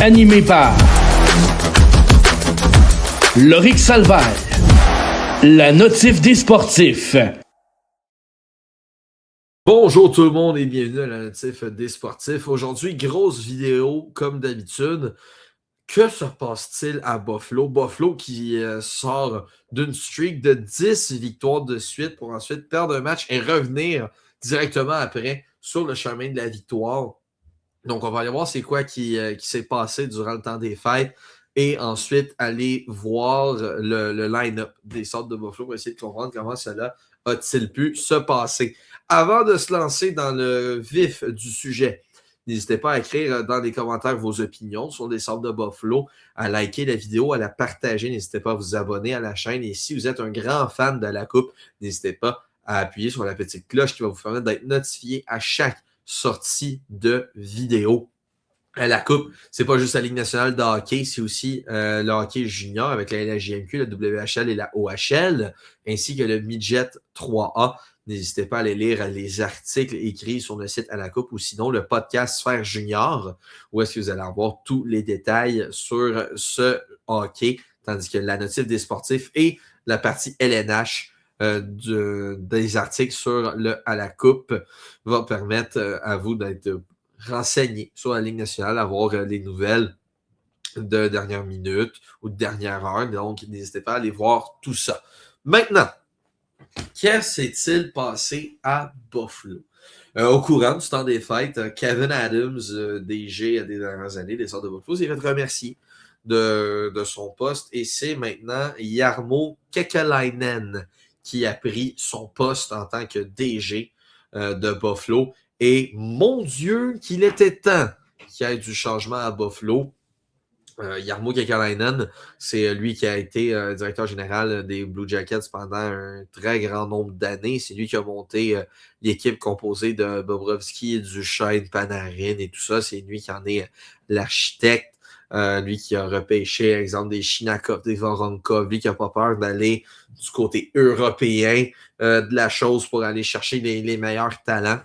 animé par Lorik Salvaire, la notif des sportifs. Bonjour tout le monde et bienvenue à la notif des sportifs. Aujourd'hui, grosse vidéo comme d'habitude. Que se passe-t-il à Buffalo? Buffalo qui sort d'une streak de 10 victoires de suite pour ensuite perdre un match et revenir directement après sur le chemin de la victoire. Donc, on va aller voir c'est quoi qui s'est passé durant le temps des fêtes et ensuite aller voir le line-up des sortes de Buffalo pour essayer de comprendre comment cela a-t-il pu se passer. Avant de se lancer dans le vif du sujet, n'hésitez pas à écrire dans les commentaires vos opinions sur les sortes de Buffalo, à liker la vidéo, à la partager. N'hésitez pas à vous abonner à la chaîne. Et si vous êtes un grand fan de la coupe, n'hésitez pas à appuyer sur la petite cloche qui va vous permettre d'être notifié à chaque sortie de vidéo. La Coupe, c'est pas juste la Ligue nationale de hockey, c'est aussi le hockey junior avec la LHJMQ, la WHL et la OHL, ainsi que le Midget 3A. N'hésitez pas à aller lire les articles écrits sur le site à la Coupe ou sinon le podcast Sphère Junior, où est-ce que vous allez avoir tous les détails sur ce hockey, tandis que la notif des sportifs et la partie LNH des articles sur le à la Coupe va permettre à vous d'être renseigné sur la Ligue nationale, avoir les nouvelles de dernière minute ou de dernière heure. Donc, n'hésitez pas à aller voir tout ça. Maintenant, qu'est-ce s'est-il passé à Buffalo? Au courant du temps des fêtes, Kevyn Adams, DG des dernières années des Sorts de Buffalo, s'est fait remercier de son poste et c'est maintenant Jarmo Kekalainen qui a pris son poste en tant que DG de Buffalo. Et mon Dieu, qu'il était temps qu'il y ait du changement à Buffalo. Jarmo Kekalainen, c'est lui qui a été directeur général des Blue Jackets pendant un très grand nombre d'années. C'est lui qui a monté l'équipe composée de Bobrovski, Duchesne, Panarin et tout ça. C'est lui qui en est l'architecte. Lui qui a repêché, exemple, des Shinakov, des Voronkov, lui qui n'a pas peur d'aller du côté européen de la chose pour aller chercher les meilleurs talents.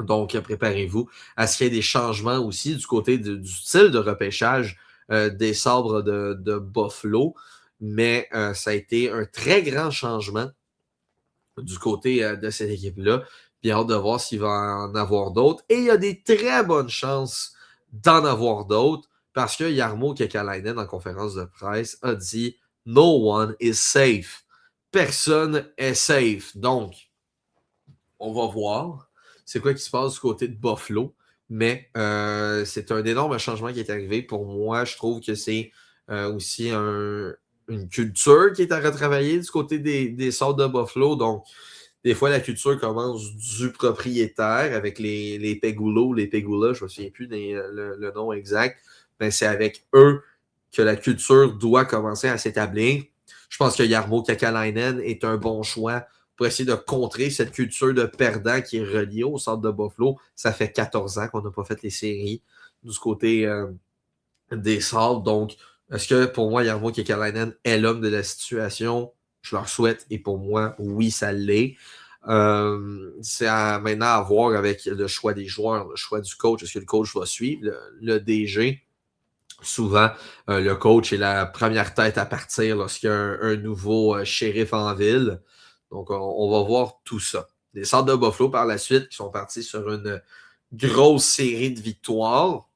Donc, préparez-vous à ce qu'il y ait des changements aussi du côté du style de repêchage des sabres de Buffalo. Mais ça a été un très grand changement du côté de cette équipe-là. Puis hâte de voir s'il va en avoir d'autres. Et il y a des très bonnes chances d'en avoir d'autres parce que Jarmo Kekalainen, en conférence de presse, a dit « No one is safe ». Personne est safe. Donc, on va voir c'est quoi qui se passe du côté de Buffalo. Mais c'est un énorme changement qui est arrivé. Pour moi, je trouve que c'est aussi une culture qui est à retravailler du côté des Sables de Buffalo. Donc, des fois, la culture commence du propriétaire avec les Pegulas, je ne me souviens plus le nom exact. Mais c'est avec eux que la culture doit commencer à s'établir. Je pense que Jarmo Kekalainen est un bon choix pour essayer de contrer cette culture de perdant qui est reliée au centre de Buffalo. Ça fait 14 ans qu'on n'a pas fait les séries du côté des Sables. Donc, est-ce que pour moi, Jarmo Kekalainen est l'homme de la situation? Je leur souhaite. Et pour moi, oui, ça l'est. C'est maintenant à voir avec le choix des joueurs, le choix du coach. Est-ce que le coach va suivre le DG? Souvent, le coach est la première tête à partir lorsqu'il y a un nouveau shérif en ville. Donc, on va voir tout ça. Les Sables de Buffalo, par la suite, qui sont partis sur une grosse série de victoires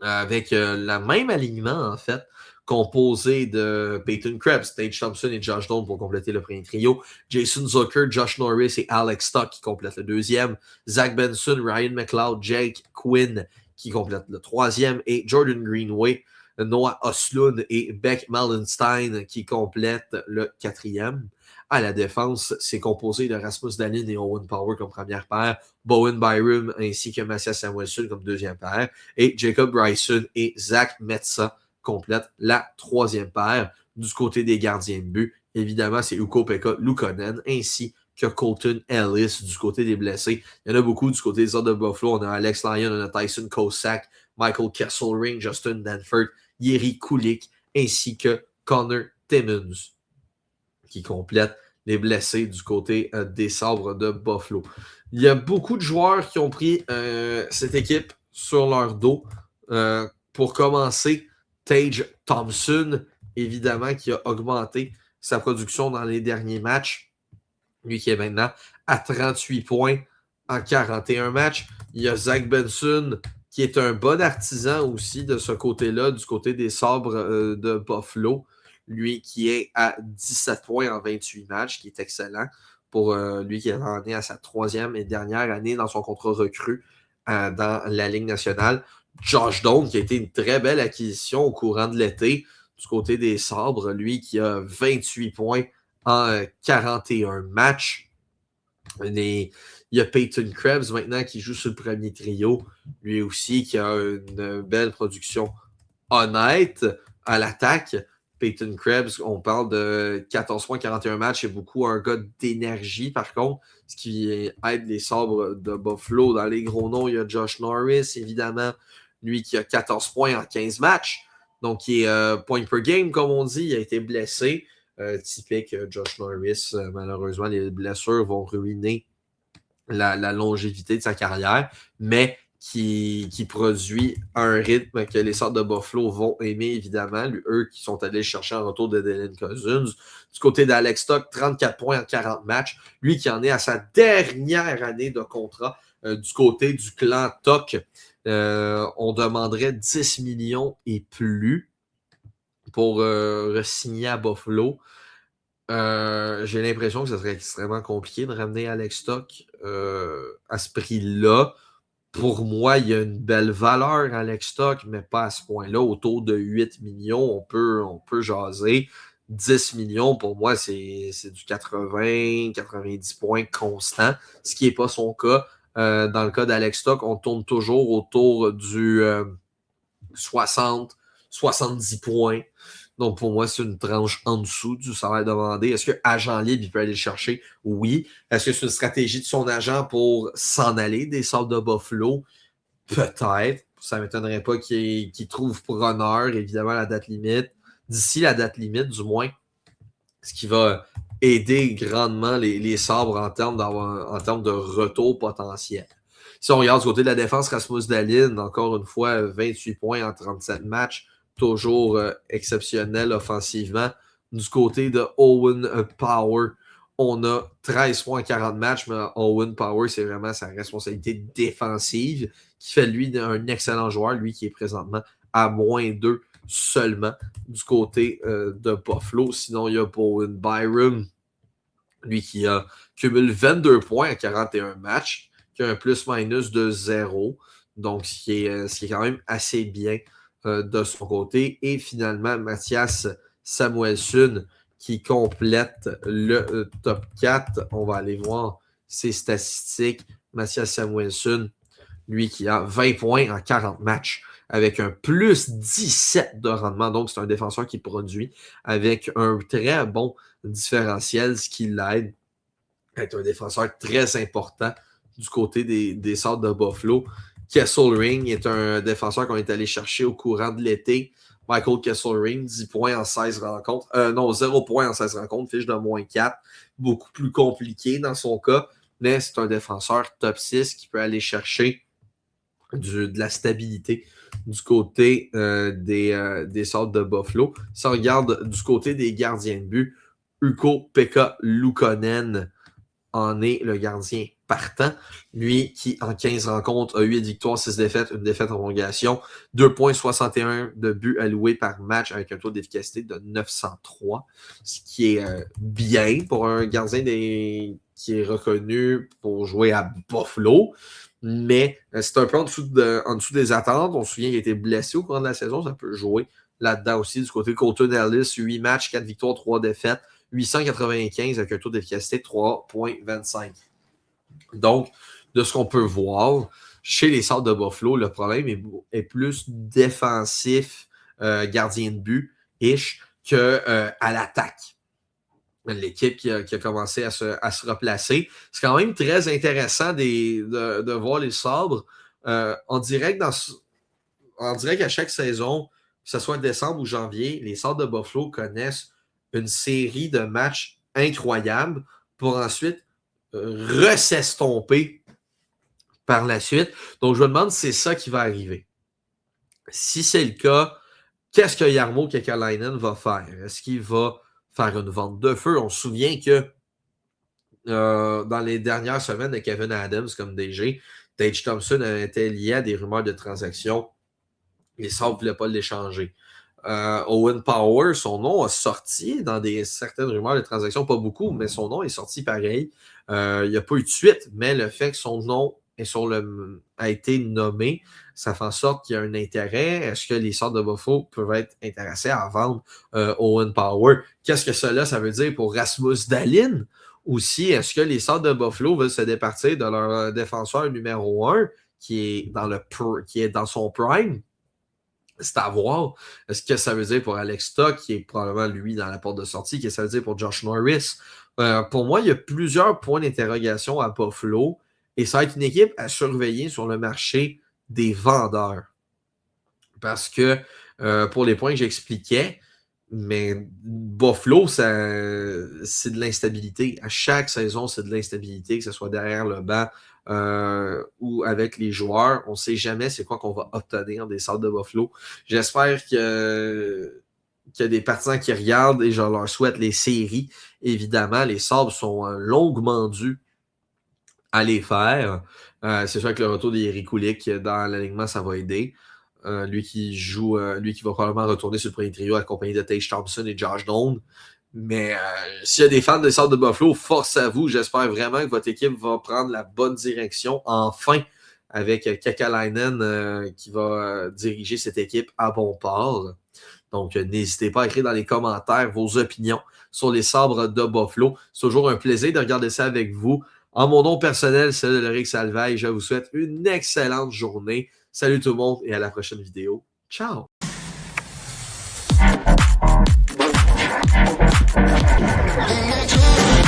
avec le même alignement, en fait, composé de Peyton Krebs, Tage Thompson et Josh Doan pour compléter le premier trio, Jason Zucker, Josh Norris et Alex Stock qui complètent le deuxième, Zach Benson, Ryan McLeod, Jake Quinn qui complètent le troisième et Jordan Greenway, Noah Oslund et Beck Mallenstein qui complètent le quatrième. À la défense, c'est composé de Rasmus Dahlin et Owen Power comme première paire, Bowen Byram ainsi que Matthias Samuelsson comme deuxième paire, et Jacob Bryson et Zach Metsa complètent la troisième paire. Du côté des gardiens de but, évidemment, c'est Ukko-Pekka Luukkonen ainsi que Colton Ellis du côté des blessés. Il y en a beaucoup du côté des autres de Buffalo. On a Alex Lyon, on a Tyson Kosak, Michael Kesselring, Justin Danford, Jiri Kulik ainsi que Connor Timmons qui complètent les blessés du côté des Sabres de Buffalo. Il y a beaucoup de joueurs qui ont pris cette équipe sur leur dos pour commencer, Tage Thompson, évidemment, qui a augmenté sa production dans les derniers matchs. Lui qui est maintenant à 38 points en 41 matchs. Il y a Zach Benson, qui est un bon artisan aussi de ce côté-là, du côté des sabres de Buffalo. Lui qui est à 17 points en 28 matchs, qui est excellent pour lui qui en est à sa troisième et dernière année dans son contrat recru dans la Ligue nationale. Josh Doan, qui a été une très belle acquisition au courant de l'été du côté des sabres, lui qui a 28 points en 41 matchs. Il y a Peyton Krebs maintenant qui joue sur le premier trio, lui aussi qui a une belle production honnête à l'attaque. Peyton Krebs, on parle de 14 points, 41 matchs, c'est beaucoup un gars d'énergie par contre, ce qui aide les sabres de Buffalo. Dans les gros noms, il y a Josh Norris, évidemment, lui qui a 14 points en 15 matchs, donc qui est point per game, comme on dit, il a été blessé. Typique Josh Norris, malheureusement, les blessures vont ruiner la longévité de sa carrière, mais qui produit un rythme que les sortes de Buffalo vont aimer, évidemment. Eux qui sont allés chercher en retour de Dylan Cousins. Du côté d'Alex Stock, 34 points en 40 matchs. Lui qui en est à sa dernière année de contrat. Du côté du clan Toc, on demanderait 10 millions et plus pour re-signer à Buffalo. J'ai l'impression que ce serait extrêmement compliqué de ramener Alex Stock à ce prix-là. Pour moi, il y a une belle valeur Alex Stock, mais pas à ce point-là. Autour de 8 millions, on peut jaser. 10 millions, pour moi, c'est du 80-90 points constant, ce qui n'est pas son cas. Dans le cas d'Alex Stock, on tourne toujours autour du 60-70 points. Donc, pour moi, c'est une tranche en dessous du salaire demandé. Est-ce que agent libre, il peut aller le chercher? Oui. Est-ce que c'est une stratégie de son agent pour s'en aller des Sabres de Buffalo? Peut-être. Ça ne m'étonnerait pas qu'il trouve preneur, évidemment, la date limite. D'ici la date limite, du moins. Ce qui va aider grandement les Sabres en termes de retour potentiel. Si on regarde du côté de la défense, Rasmus Dahlin, encore une fois, 28 points en 37 matchs. Toujours exceptionnel offensivement. Du côté de Owen Power, on a 13 points en 40 matchs, mais Owen Power, c'est vraiment sa responsabilité défensive qui fait lui un excellent joueur, lui qui est présentement à -2 seulement du côté de Buffalo. Sinon, il y a Bowen Byram, lui qui cumule 22 points en 41 matchs, qui a un plus-minus de 0. Donc, ce qui est quand même assez bien de son côté. Et finalement, Mathias Samuelsson qui complète le top 4. On va aller voir ses statistiques. Mathias Samuelsson, lui qui a 20 points en 40 matchs avec un plus 17 de rendement. Donc, c'est un défenseur qui produit avec un très bon différentiel, ce qui l'aide à être un défenseur très important du côté des Sabres de Buffalo. Kesselring est un défenseur qu'on est allé chercher au courant de l'été. Michael Kesselring, 10 points en 16 rencontres. 0 points en 16 rencontres, fiche de -4. Beaucoup plus compliqué dans son cas, mais c'est un défenseur top 6 qui peut aller chercher de la stabilité du côté des Sabres de Buffalo. Si on regarde du côté des gardiens de but, Ukko-Pekka Luukkonen en est le gardien partant. Lui qui, en 15 rencontres, a 8 victoires, 6 défaites, une défaite en prolongation, 2,61 de buts alloués par match avec un taux d'efficacité de 903, ce qui est bien pour un gardien qui est reconnu pour jouer à Buffalo. Mais c'est un peu en dessous des attentes. On se souvient qu'il a été blessé au cours de la saison. Ça peut jouer là-dedans aussi. Du côté de Colton Ellis, 8 matchs, 4 victoires, 3 défaites, 895 avec un taux d'efficacité de 3,25. Donc, de ce qu'on peut voir, chez les Sabres de Buffalo, le problème est plus défensif, gardien de but-ish, qu'à l'attaque. L'équipe qui a commencé à se replacer. C'est quand même très intéressant de voir les Sabres. On dirait qu'à chaque saison, que ce soit décembre ou janvier, les Sabres de Buffalo connaissent une série de matchs incroyables pour ensuite s'estomper par la suite. Donc, je me demande si c'est ça qui va arriver. Si c'est le cas, qu'est-ce que Jarmo Kekalainen va faire? Est-ce qu'il va faire une vente de feu? On se souvient que dans les dernières semaines de Kevin Adams comme DG, Tage Thompson était lié à des rumeurs de transactions. Les Sabres ne voulaient pas l'échanger. Owen Power, son nom a sorti dans certaines rumeurs de transactions, pas beaucoup, mais son nom est sorti pareil. Il n'y a pas eu de suite, mais le fait que son nom a été nommé, ça fait en sorte qu'il y a un intérêt. Est-ce que les Sabres de Buffalo peuvent être intéressés à vendre Owen Power? Qu'est-ce que ça veut dire pour Rasmus Dahlin? Aussi, est-ce que les Sabres de Buffalo veulent se départir de leur défenseur numéro 1 qui est dans son prime? C'est à voir. Est-ce que ça veut dire pour Alex Stock, qui est probablement lui dans la porte de sortie, qu'est-ce que ça veut dire pour Josh Norris? Pour moi, il y a plusieurs points d'interrogation à Buffalo et ça va être une équipe à surveiller sur le marché des vendeurs. Parce que pour les points que j'expliquais, mais Buffalo, c'est de l'instabilité. À chaque saison, c'est de l'instabilité, que ce soit derrière le banc ou avec les joueurs. On ne sait jamais c'est quoi qu'on va obtenir des Sabres de Buffalo. J'espère qu'il y a des partisans qui regardent et je leur souhaite les séries. Évidemment, les Sabres sont longuement dus à les faire. C'est sûr que le retour d'Eric Kulik dans l'alignement, ça va aider. Lui qui va probablement retourner sur le premier trio accompagné de Tage Thompson et Josh Doan. Mais s'il y a des fans des Sabres de Buffalo, force à vous. J'espère vraiment que votre équipe va prendre la bonne direction, enfin, avec Kekalainen qui va diriger cette équipe à bon port. Donc, n'hésitez pas à écrire dans les commentaires vos opinions sur les Sabres de Buffalo. C'est toujours un plaisir de regarder ça avec vous. En mon nom personnel, c'est Ulrich Salvaille. Je vous souhaite une excellente journée. Salut tout le monde et à la prochaine vidéo. Ciao! Thank you.